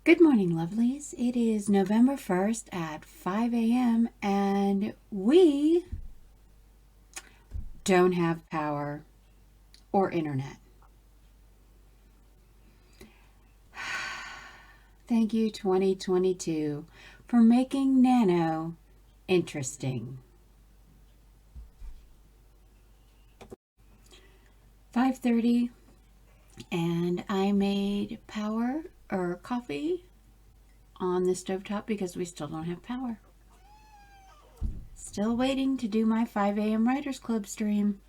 Good morning, lovelies. It is November 1st at 5 a.m. and we don't have power or internet. Thank you, 2022, for making NaNo interesting. 5:30 and I made power or coffee on the stovetop because we still don't have power. Still waiting to do my 5 a.m. Writers Club stream.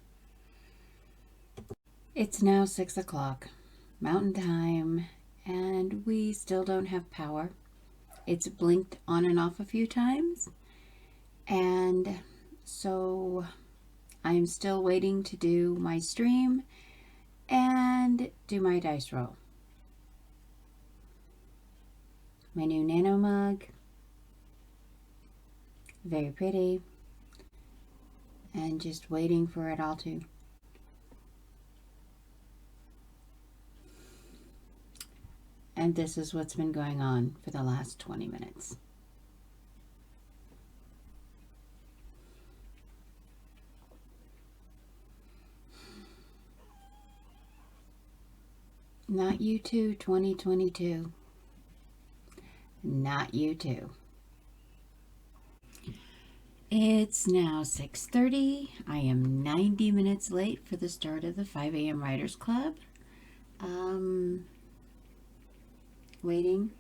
It's now 6 o'clock Mountain Time and we still don't have power. It's blinked on and off a few times, and so I'm still waiting to do my stream and do my dice roll. My new NaNo mug, very pretty, and just waiting for it all to and this is what's been going on for the last 20 minutes. Not you too, 2022. Not you too. It's now 6:30. I am 90 minutes late for the start of the 5 a.m. Writers Club. Waiting.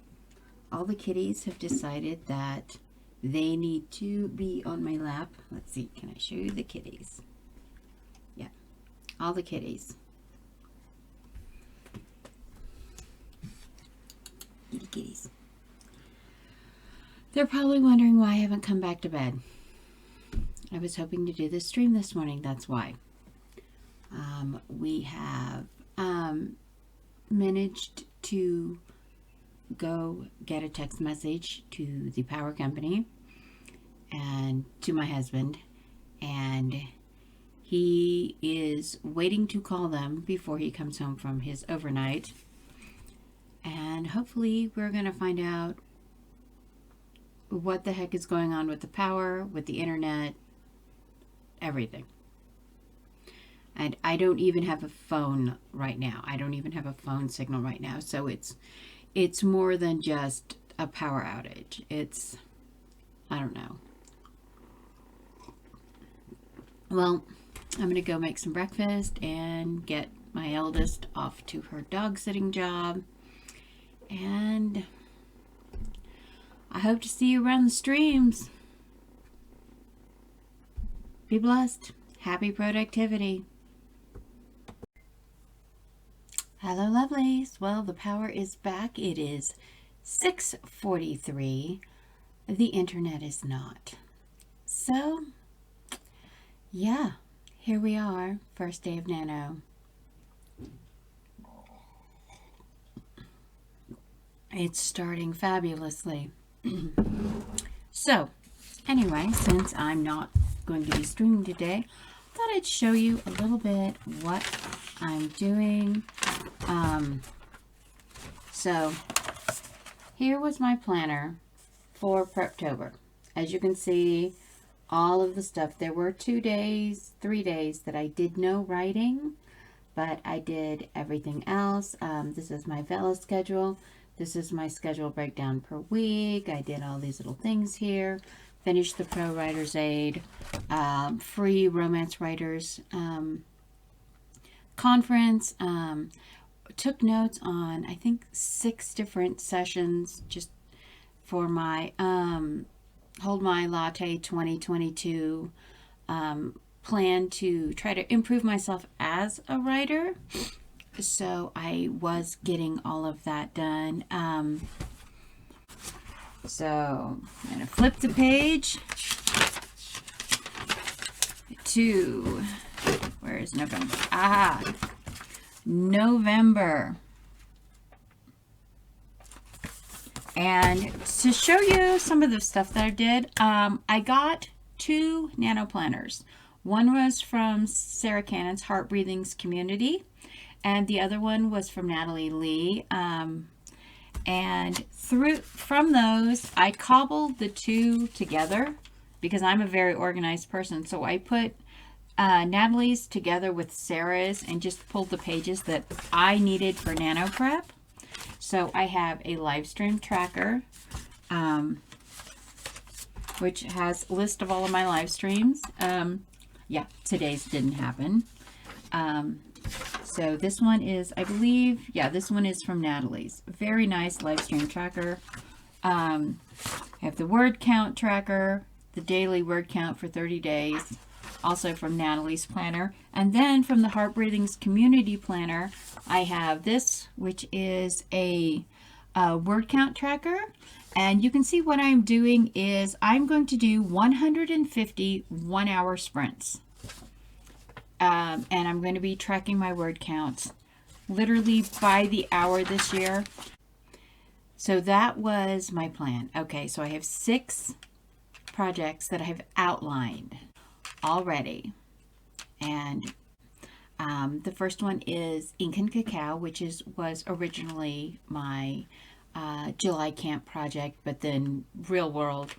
All the kitties have decided that they need to be on my lap. Let's see, can I show you the kitties? Yeah, all the kitties. Kitties. They're probably wondering why I haven't come back to bed. I was hoping to do this stream this morning, that's why. We have managed to go get a text message to the power company and to my husband, and he is waiting to call them before he comes home from his overnight, and hopefully we're going to find out what the heck is going on with the power, with the internet, everything. And I don't even have a phone right now. I don't even have a phone signal right now, so it's more than just a power outage. It's, I don't know. Well, I'm going to go make some breakfast and get my eldest off to her dog sitting job. And I hope to see you around the streams. Be blessed. Happy productivity. Hello, lovelies. Well, the power is back. It is 6:43. The internet is not. So, yeah, here we are. First day of NaNo. It's starting fabulously. So, anyway, since I'm not going to be streaming today, I thought I'd show you a little bit what I'm doing. So here was my planner for Preptober. As you can see, all of the stuff. There were 3 days that I did no writing, but I did everything else. This is my Vela schedule. This is my schedule breakdown per week. I did all these little things here. Finished the Pro Writer's Aid, free romance writers conference. Took notes on, I think, 6 different sessions just for my Hold My Latte 2022 plan to try to improve myself as a writer. So I was getting all of that done. So I'm going to flip the page to, where is November? November. And to show you some of the stuff that I did, I got 2 NaNo planners. One was from Sarah Cannon's Heart Breathings community, and the other one was from Natalie Lee. And from those, I cobbled the two together because I'm a very organized person. So I put Natalie's together with Sarah's and just pulled the pages that I needed for Nano Prep. So I have a live stream tracker, which has a list of all of my live streams. Yeah, today's didn't happen. So this one is, I believe, yeah, this one is from Natalie's. Very nice live stream tracker. I have the word count tracker, the daily word count for 30 days, also from Natalie's planner. And then from the Heart Breathing's community planner, I have this, which is a word count tracker. And you can see what I'm doing is I'm going to do 150 1-hour sprints. And I'm going to be tracking my word counts literally by the hour this year. So that was my plan. Okay, so I have 6 projects that I have outlined already. And the first one is Ink and Cacao, which was originally my July camp project, but then real world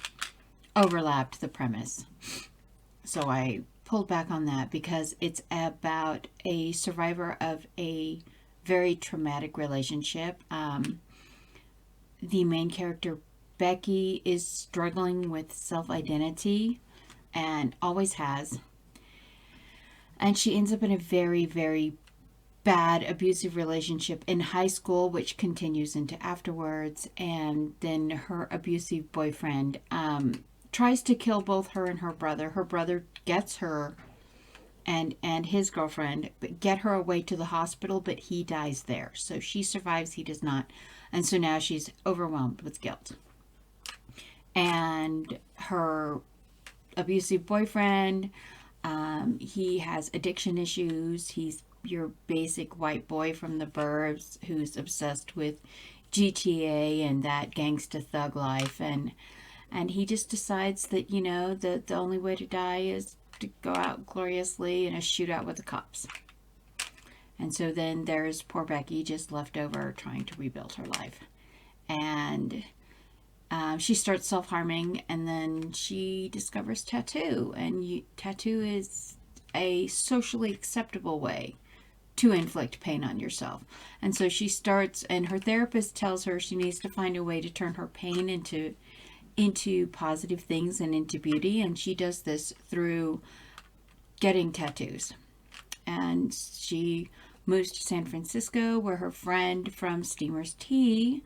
overlapped the premise. So I pulled back on that because it's about a survivor of a very traumatic relationship. The main character, Becky, is struggling with self-identity and always has. And she ends up in a very, very bad abusive relationship in high school, which continues into afterwards. And then her abusive boyfriend tries to kill both her and her brother. Her brother gets her and his girlfriend, but get her away to the hospital, but he dies there. So she survives, he does not. And so now she's overwhelmed with guilt. And her abusive boyfriend, he has addiction issues. He's your basic white boy from the burbs who's obsessed with GTA and that gangsta thug life. And he just decides that, you know, the only way to die is to go out gloriously in a shootout with the cops. And so then there's poor Becky just left over trying to rebuild her life. And she starts self-harming, and then she discovers tattoo. And tattoo is a socially acceptable way to inflict pain on yourself. And so she starts, and her therapist tells her she needs to find a way to turn her pain into positive things and into beauty. And she does this through getting tattoos. And she moves to San Francisco, where her friend from Steamer's Tea,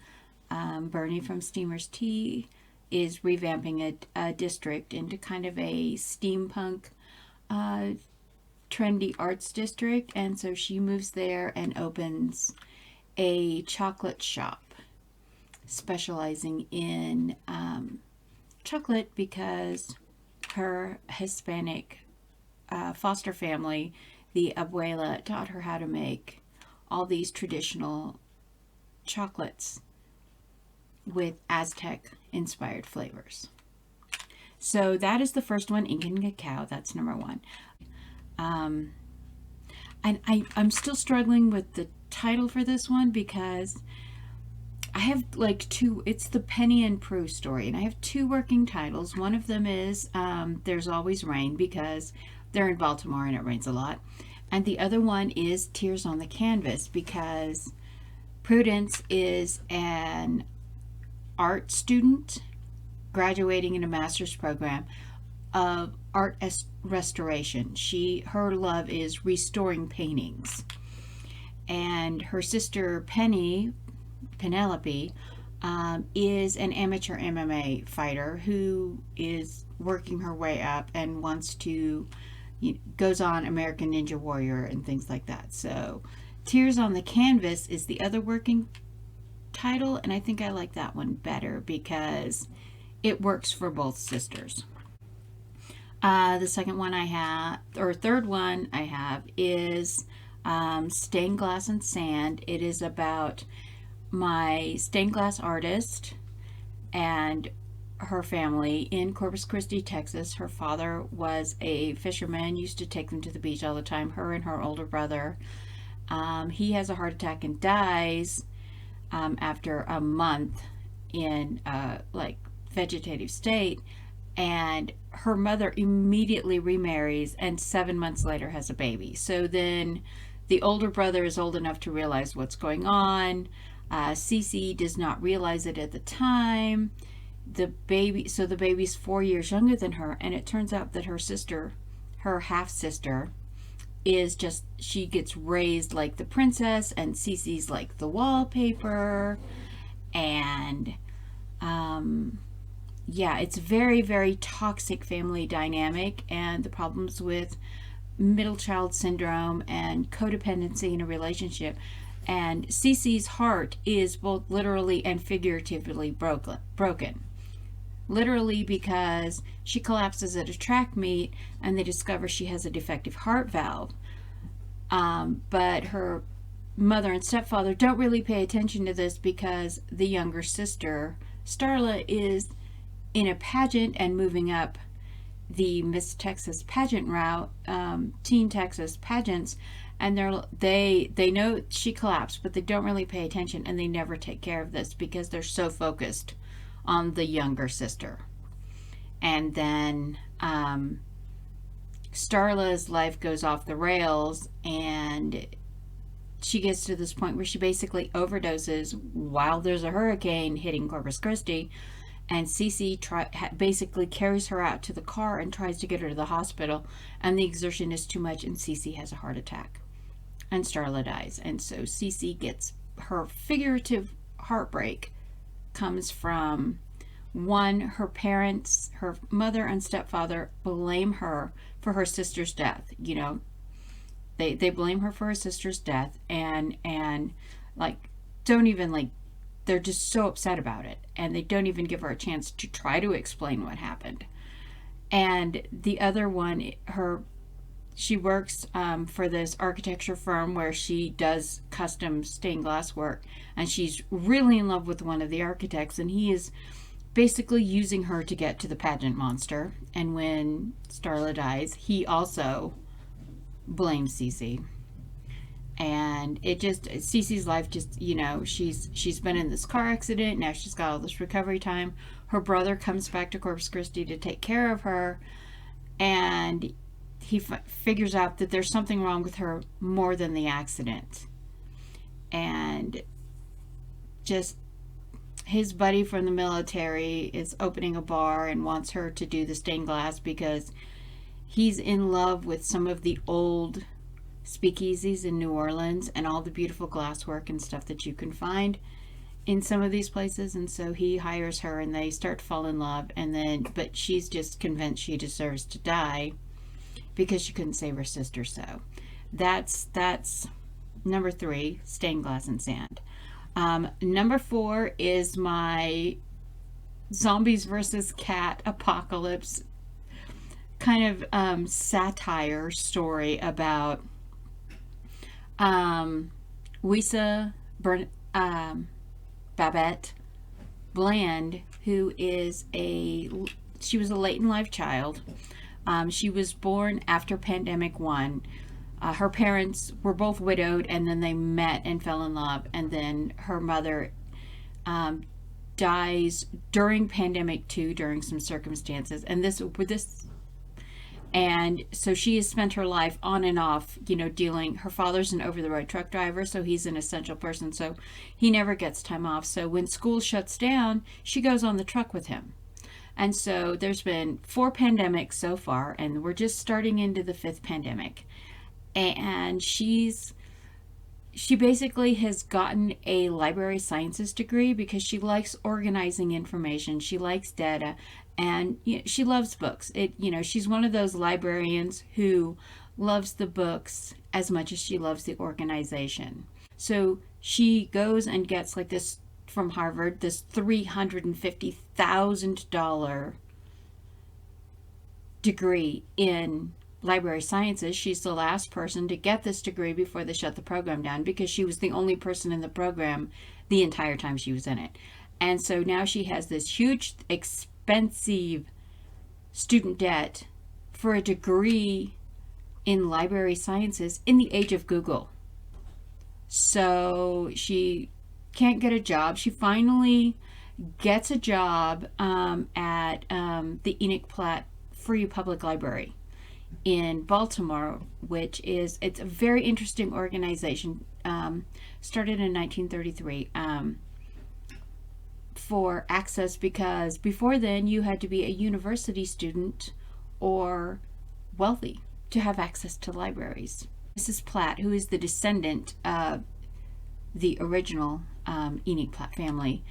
Bernie from Steamer's Tea, is revamping a district into kind of a steampunk trendy arts district. And so she moves there and opens a chocolate shop specializing in chocolate because her Hispanic foster family, the abuela, taught her how to make all these traditional chocolates with Aztec inspired flavors. So that is the first one, Ink and Cacao. That's number 1. And I'm still struggling with the title for this one because I have like 2, it's the Penny and Prue story, and I have 2 working titles. One of them is There's Always Rain, because they're in Baltimore and it rains a lot. And the other one is Tears on the Canvas, because Prudence is an art student graduating in a master's program of art restoration. Her love is restoring paintings. And her sister Penelope, is an amateur MMA fighter who is working her way up and wants to, goes on American Ninja Warrior and things like that. So Tears on the Canvas is the other working title, and I think I like that one better because it works for both sisters. The second one I have, or third one I have, is Stained Glass and Sand. It is about my stained glass artist and her family in Corpus Christi, Texas. Her father was a fisherman, used to take them to the beach all the time, her and her older brother. He has a heart attack and dies. after a month in like vegetative state, and her mother immediately remarries and 7 months later has a baby. So then the older brother is old enough to realize what's going on. Cece does not realize it at the time. The baby's 4 years younger than her, and it turns out that her sister, her half sister, is just, she gets raised like the princess, and Cece's like the wallpaper. And yeah, it's very, very toxic family dynamic, and the problems with middle child syndrome and codependency in a relationship. And Cece's heart is both literally and figuratively broken. Literally because she collapses at a track meet and they discover she has a defective heart valve. But her mother and stepfather don't really pay attention to this because the younger sister, Starla, is in a pageant and moving up the Miss Texas pageant route, Teen Texas pageants, and they know she collapsed, but they don't really pay attention, and they never take care of this because they're so focused on the younger sister. And then Starla's life goes off the rails, and she gets to this point where she basically overdoses while there's a hurricane hitting Corpus Christi, and Cece basically carries her out to the car and tries to get her to the hospital, and the exertion is too much, and Cece has a heart attack, and Starla dies. And so Cece gets her figurative heartbreak comes from, one, her parents, her mother and stepfather, blame her for her sister's death. You know, they blame her for her sister's death, and like don't even, like, they're just so upset about it, and they don't even give her a chance to try to explain what happened. And the other one, she works for this architecture firm where she does custom stained glass work, and she's really in love with one of the architects, and he is basically using her to get to the pageant monster. And when Starla dies, he also blames Cece. And it just, Cece's life just, you know, she's been in this car accident, now she's got all this recovery time. Her brother comes back to Corpus Christi to take care of her, and he figures out that there's something wrong with her more than the accident. And just, his buddy from the military is opening a bar and wants her to do the stained glass because he's in love with some of the old speakeasies in New Orleans and all the beautiful glasswork and stuff that you can find in some of these places. And so he hires her, and they start to fall in love, and then, but she's just convinced she deserves to die because she couldn't save her sister. So that's number 3, stained glass and sand. Number 4 is my zombies versus cat apocalypse kind of satire story about Wisa Babette Bland, who is she was a late in life child. She was born after pandemic 1. Her parents were both widowed, and then they met and fell in love, and then her mother dies during pandemic 2 during some circumstances, and so she has spent her life on and off, you know, dealing. Her father's an over-the-road truck driver, so he's an essential person, so he never gets time off. So when school shuts down, she goes on the truck with him. And so there's been 4 pandemics so far, and we're just starting into the 5th pandemic. And she basically has gotten a library sciences degree because she likes organizing information. She likes data, and you know, she loves books. She's one of those librarians who loves the books as much as she loves the organization. So she goes and gets, like, this from Harvard, this $350,000 degree in library sciences. She's the last person to get this degree before they shut the program down, because she was the only person in the program the entire time she was in it. And so now she has this huge, expensive student debt for a degree in library sciences in the age of Google. So she can't get a job. She finally gets a job at the Enoch Platt Free Public Library in Baltimore, it's a very interesting organization, started in 1933, for access, because before then you had to be a university student or wealthy to have access to libraries. Mrs. Platt, who is the descendant of the original Enoch Platt family,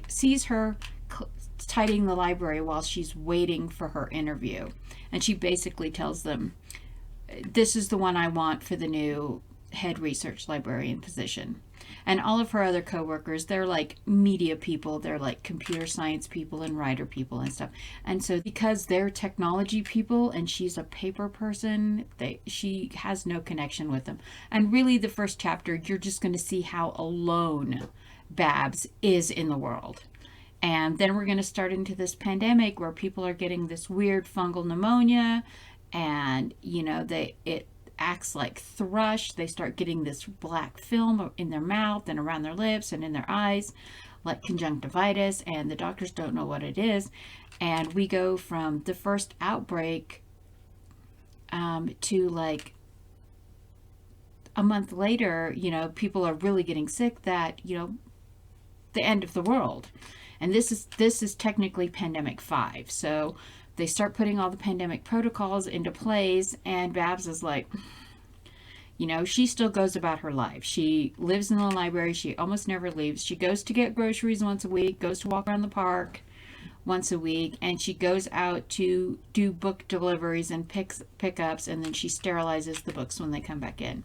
sees her tidying the library while she's waiting for her interview, and she basically tells them, this is the one I want for the new head research librarian position. And all of her other co-workers, they're like media people, they're like computer science people and writer people and stuff. And so because they're technology people and she's a paper person, she has no connection with them. And really the first chapter, you're just going to see how alone Babs is in the world. And then we're going to start into this pandemic where people are getting this weird fungal pneumonia, and it acts like thrush. They start getting this black film in their mouth and around their lips and in their eyes, like conjunctivitis, and the doctors don't know what it is. And we go from the first outbreak to like a month later, people are really getting sick, that the end of the world. And this is technically pandemic 5. So they start putting all the pandemic protocols into place, and Babs is like, she still goes about her life. She lives in the library. She almost never leaves. She goes to get groceries once a week, goes to walk around the park once a week, and she goes out to do book deliveries and pickups, and then she sterilizes the books when they come back in.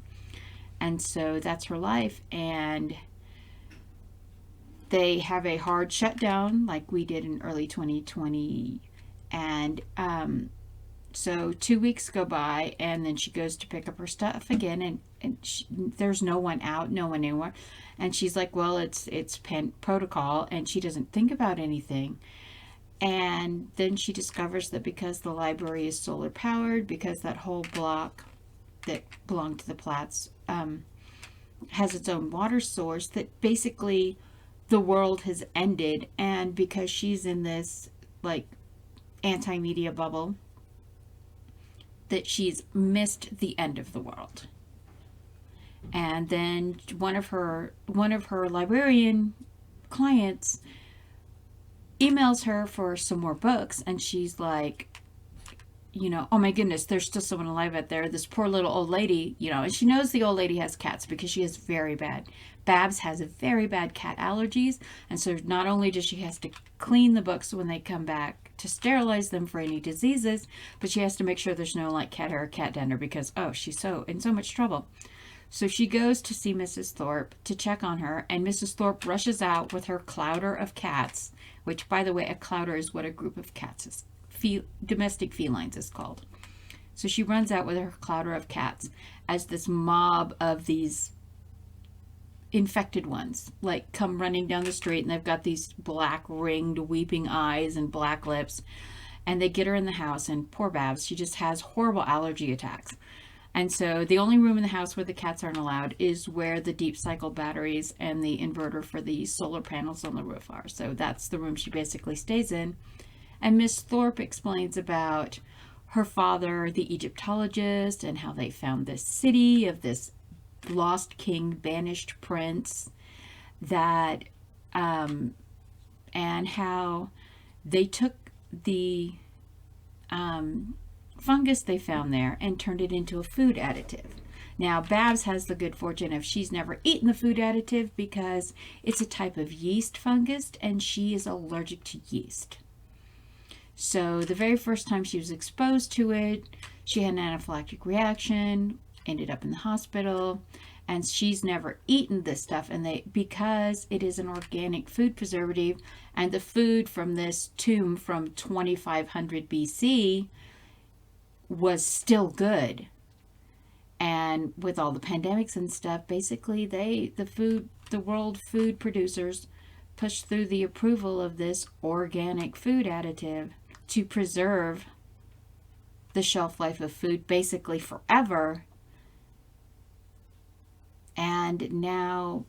And so that's her life. And they have a hard shutdown like we did in early 2020. And so 2 weeks go by, and then she goes to pick up her stuff again, and there's no one out, no one anywhere. And she's like, well, it's protocol, and she doesn't think about anything. And then she discovers that because the library is solar powered, because that whole block that belonged to the Platts has its own water source, that basically the world has ended. And because she's in this like anti-media bubble, that she's missed the end of the world. And then one of her librarian clients emails her for some more books, and she's like, oh my goodness, there's still someone alive out there, this poor little old lady, and she knows the old lady has cats because she has Babs has very bad cat allergies. And so not only does she has to clean the books when they come back to sterilize them for any diseases, but she has to make sure there's no like cat hair or cat dander, because she's in so much trouble. So she goes to see Mrs. Thorpe to check on her, and Mrs. Thorpe rushes out with her Clowder of Cats, which, by the way, a clowder is what a group of cats is. Domestic felines is called. So she runs out with her Clowder of Cats as this mob of these infected ones like come running down the street, and they've got these black ringed weeping eyes and black lips, and they get her in the house, and poor Babs, she just has horrible allergy attacks. And so the only room in the house where the cats aren't allowed is where the deep cycle batteries and the inverter for the solar panels on the roof are. So that's the room she basically stays in. And Miss Thorpe explains about her father, the Egyptologist, and how they found this city of this lost king, banished prince, that and how they took the fungus they found there and turned it into a food additive. Now, Babs has the good fortune of she's never eaten the food additive because it's a type of yeast fungus, and she is allergic to yeast. So the very first time she was exposed to it, she had an anaphylactic reaction, ended up in the hospital, and she's never eaten this stuff. And because it is an organic food preservative, and the food from this tomb from 2500 BC was still good. And with all the pandemics and stuff, basically the world food producers pushed through the approval of this organic food additive to preserve the shelf life of food basically forever. And now,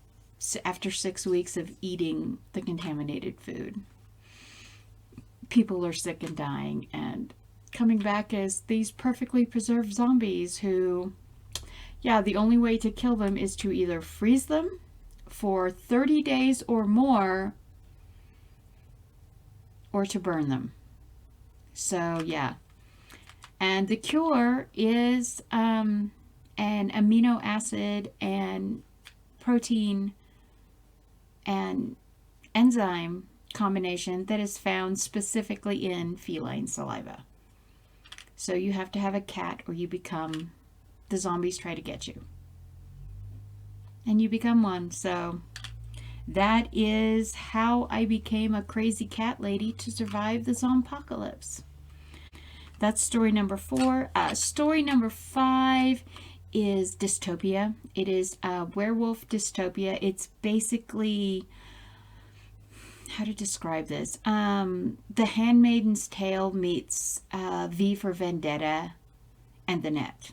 after 6 weeks of eating the contaminated food, people are sick and dying and coming back as these perfectly preserved zombies who, yeah, the only way to kill them is to either freeze them for 30 days or more, or to burn them. So, yeah. And the cure is an amino acid and protein and enzyme combination that is found specifically in feline saliva. So you have to have a cat or you become, the zombies try to get you. And you become one. So that is how I became a crazy cat lady to survive the zompocalypse. That's story number 4. Story number 5 is dystopia. It is a werewolf dystopia. It's basically, how to describe this? The Handmaid's Tale meets V for Vendetta and The Net.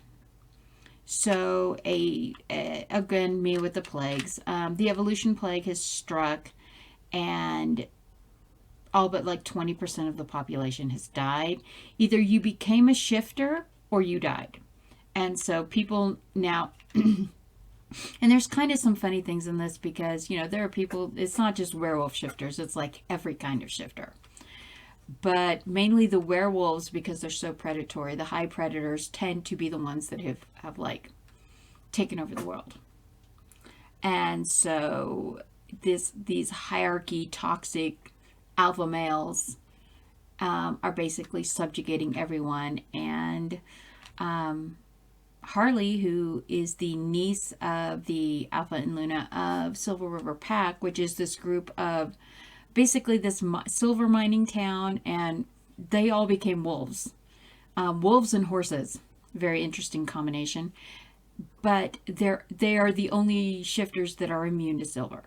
So, again, me with the plagues. The evolution plague has struck, and all but like 20% of the population has died. Either you became a shifter or you died. And so people now, and there's kind of some funny things in this because, you know, there are people, it's not just werewolf shifters, it's like every kind of shifter. But mainly the werewolves, because they're so predatory, the high predators tend to be the ones that have like taken over the world. And so these hierarchy toxic alpha males are basically subjugating everyone. And Harley, who is the niece of the Alpha and Luna of Silver River Pack, which is this group of basically this silver mining town, and they all became wolves. Wolves and horses. Very interesting combination. But they are the only shifters that are immune to silver.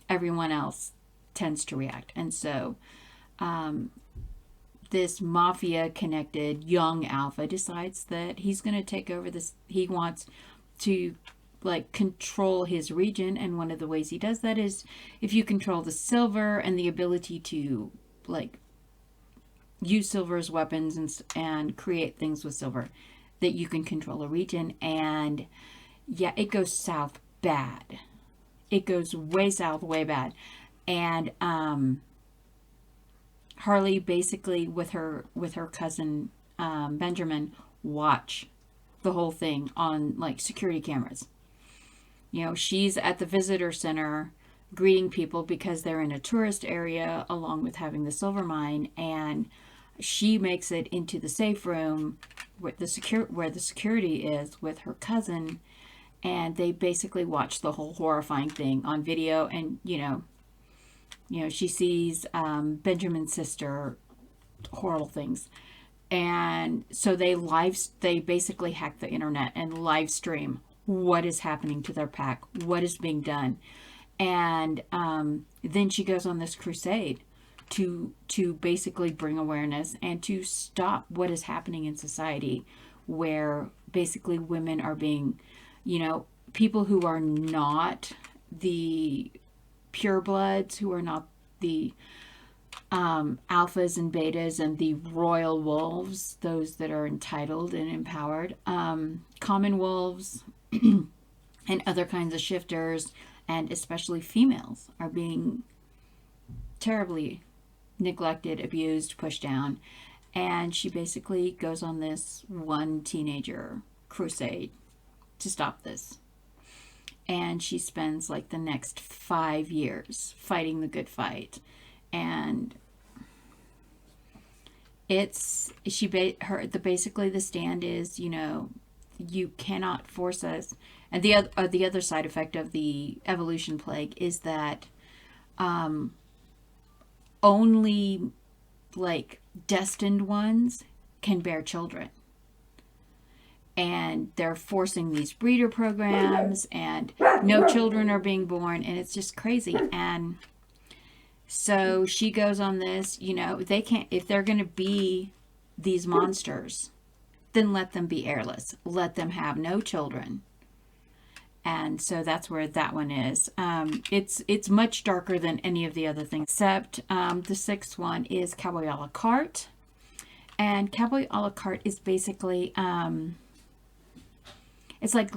Everyone else tends to react. And so this mafia connected young alpha decides that he's going to take over this. He wants to like control his region, and one of the ways he does that is if you control the silver and the ability to like use silver as weapons and create things with silver, that you can control a region. And yeah, it goes south bad. It goes way south, way bad. And Harley basically with her cousin Benjamin watch the whole thing on like security cameras. You know, she's at the visitor center greeting people because they're in a tourist area along with having the silver mine, and she makes it into the safe room where the security is with her cousin, and they basically watch the whole horrifying thing on video. And you know she sees Benjamin's sister, horrible things. And so they basically hack the internet and live stream what is happening to their pack, what is being done. And then she goes on this crusade to basically bring awareness and to stop what is happening in society, where basically women are being, people who are not the purebloods, who are not the alphas and betas and the royal wolves, those that are entitled and empowered, common wolves and other kinds of shifters, and especially females, are being terribly neglected, abused, pushed down. And she basically goes on this one teenager crusade to stop this. And she spends like the next 5 years fighting the good fight. And basically the stand is, you cannot force us. And the other side effect of the evolution plague is that only like destined ones can bear children. And they're forcing these breeder programs, and no children are being born, and it's just crazy. And so she goes on this, they can't, if they're going to be these monsters, then let them be heirless. Let them have no children. And so that's where that one is. It's much darker than any of the other things, except the sixth one is Cowboy a la carte. And Cowboy a la carte is basically it's like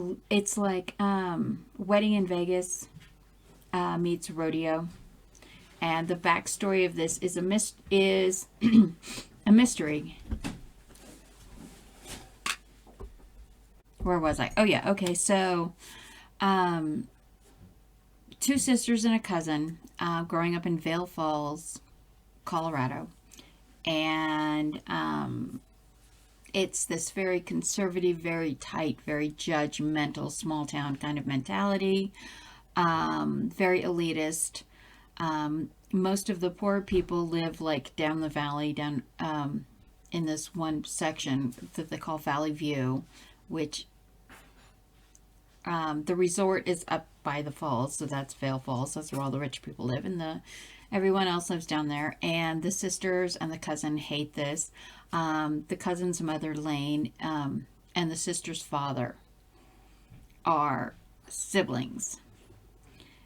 Wedding in Vegas meets rodeo. And the backstory of this is a mystery. Where was I? Oh yeah, okay. So, two sisters and a cousin growing up in Vail Falls, Colorado, and it's this very conservative, very tight, very judgmental, small town kind of mentality. Very elitist. Most of the poor people live like down the valley, down in this one section that they call Valley View, which the resort is up by the falls, so that's Vail Falls. That's where all the rich people live, and everyone else lives down there. And the sisters and the cousin hate this. The cousin's mother, Lane, and the sister's father are siblings.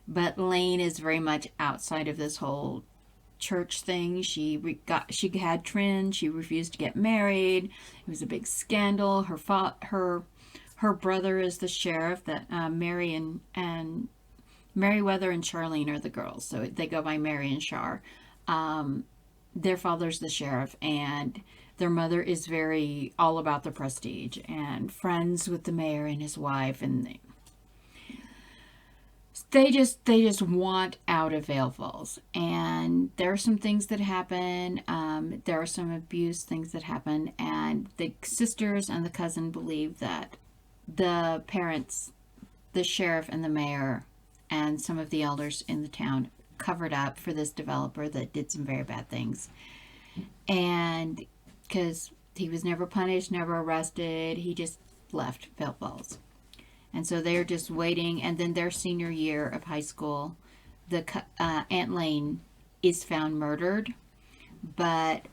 But Lane is very much outside of this whole church thing. She had twins. She refused to get married. It was a big scandal. Her brother is the sheriff. That Mary and Meriwether and Charlene are the girls, so they go by Mary and Char. Their father's the sheriff, and their mother is very all about the prestige and friends with the mayor and his wife, and they just want out of Vail Falls. And there are some things that happen. There are some abuse things that happen, and the sisters and the cousin believe that the parents, the sheriff and the mayor, and some of the elders in the town covered up for this developer that did some very bad things. And because he was never punished, never arrested, he just left Vail Falls. And so they're just waiting. And then their senior year of high school, Aunt Lane is found murdered, but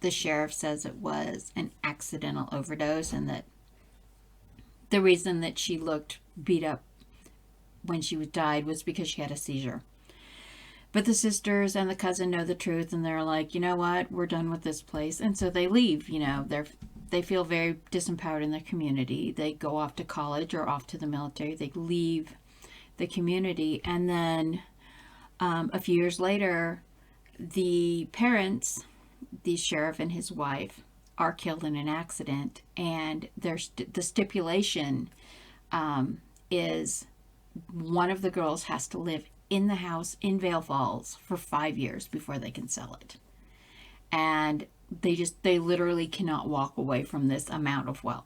the sheriff says it was an accidental overdose, and that the reason that she looked beat up when she died was because she had a seizure. But the sisters and the cousin know the truth, and they're like, you know what, we're done with this place. And so they leave. They feel very disempowered in their community. They go off to college or off to the military. They leave the community. And then a few years later, the parents, the sheriff and his wife, are killed in an accident. And the stipulation is one of the girls has to live in the house in Vail Falls for 5 years before they can sell it. And they literally cannot walk away from this amount of wealth.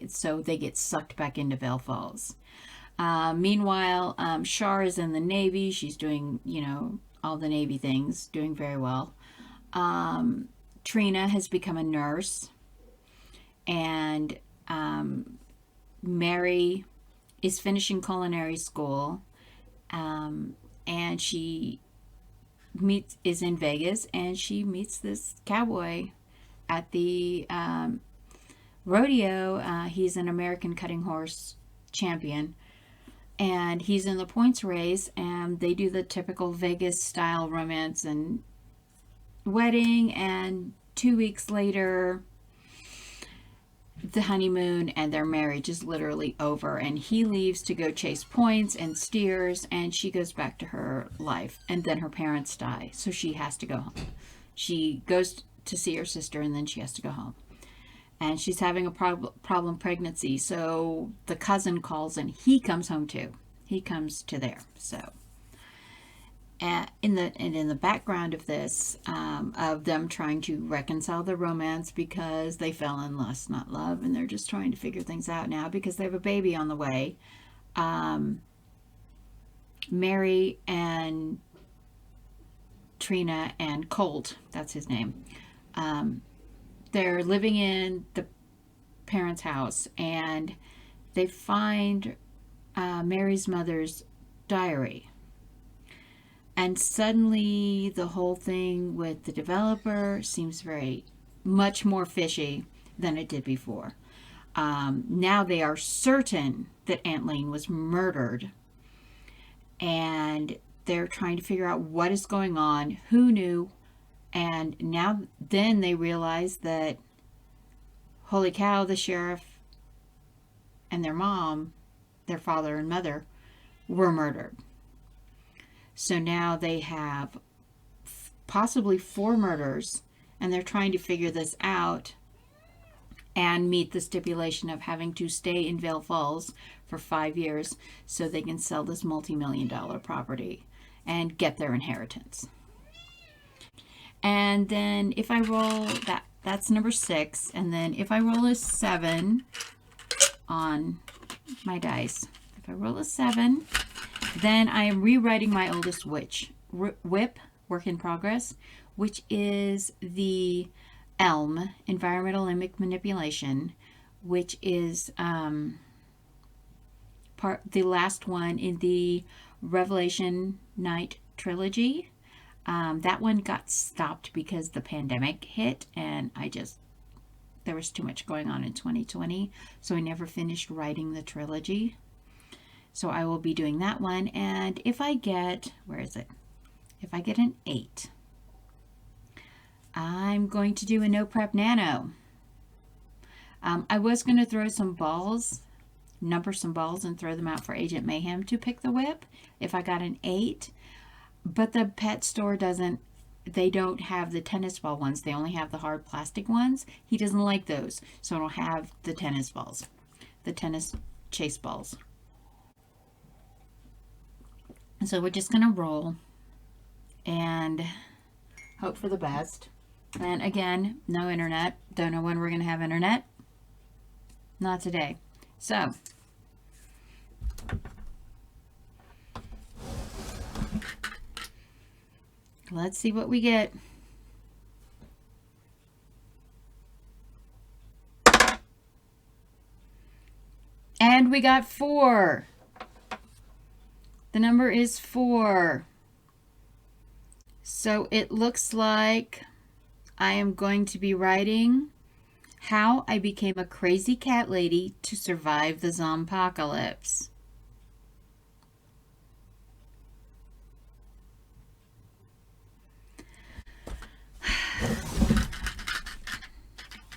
So they get sucked back into Vail Falls. Meanwhile, Char is in the Navy. She's doing, all the Navy things, doing very well. Trina has become a nurse. And Mary is finishing culinary school. And she is in Vegas, and she meets this cowboy at the rodeo. He's an American cutting horse champion, and he's in the points race, and they do the typical Vegas style romance and wedding, and 2 weeks later the honeymoon and their marriage is literally over, and he leaves to go chase points and steers, and she goes back to her life. And then her parents die, so she has to go home. She goes to see her sister, and then she has to go home, and she's having a problem pregnancy. So the cousin calls, and he comes home too. He comes to there. So in the background of this, of them trying to reconcile the romance, because they fell in lust, not love, and they're just trying to figure things out now because they have a baby on the way. Mary and Trina and Colt, that's his name, they're living in the parents' house, and they find Mary's mother's diary. And suddenly the whole thing with the developer seems very much more fishy than it did before. Now they are certain that Aunt Lane was murdered, and they're trying to figure out what is going on, who knew, and now then they realize that, holy cow, the sheriff and their mom, their father and mother, were murdered. So now they have possibly 4 murders, and they're trying to figure this out and meet the stipulation of having to stay in Vail Falls for 5 years so they can sell this multi-million-dollar property and get their inheritance. And then if I roll that, that's number 6. And then if I roll a 7 on my dice, if I roll a 7, then I am rewriting my oldest whip, work in progress, which is the ELM, environmental limbic manipulation, which is the last one in the Revelation Night trilogy. That one got stopped because the pandemic hit, and there was too much going on in 2020, so I never finished writing the trilogy. So I will be doing that one, and if I get, where is it? If I get an 8, I'm going to do a no prep nano. I was going to throw some balls, number some balls and throw them out for Agent Mayhem to pick the whip if I got an 8, but the pet store they don't have the tennis ball ones. They only have the hard plastic ones. He doesn't like those, so I don't have the tennis balls, the tennis chase balls. And so we're just going to roll and hope for the best. And again, no internet. Don't know when we're going to have internet. Not today. So, let's see what we get. And we got 4. The number is 4. So it looks like I am going to be writing how I became a crazy cat lady to survive the zompocalypse.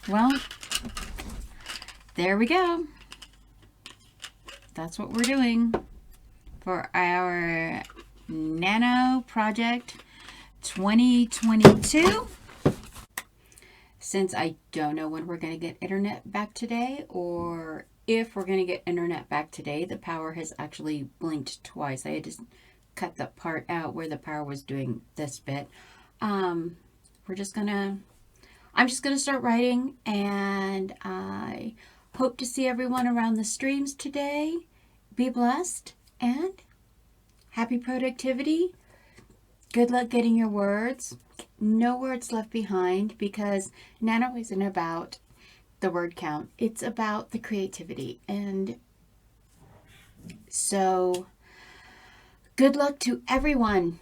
Well, there we go. That's what we're doing for our NaNo project 2022. Since I don't know when we're going to get internet back today, or if we're going to get internet back today, the power has actually blinked twice. I had to cut the part out where the power was doing this bit. I'm just going to start writing, and I hope to see everyone around the streams today. Be blessed and happy productivity. Good luck getting your words. No words left behind, because NaNo isn't about the word count. It's about the creativity. And so good luck to everyone.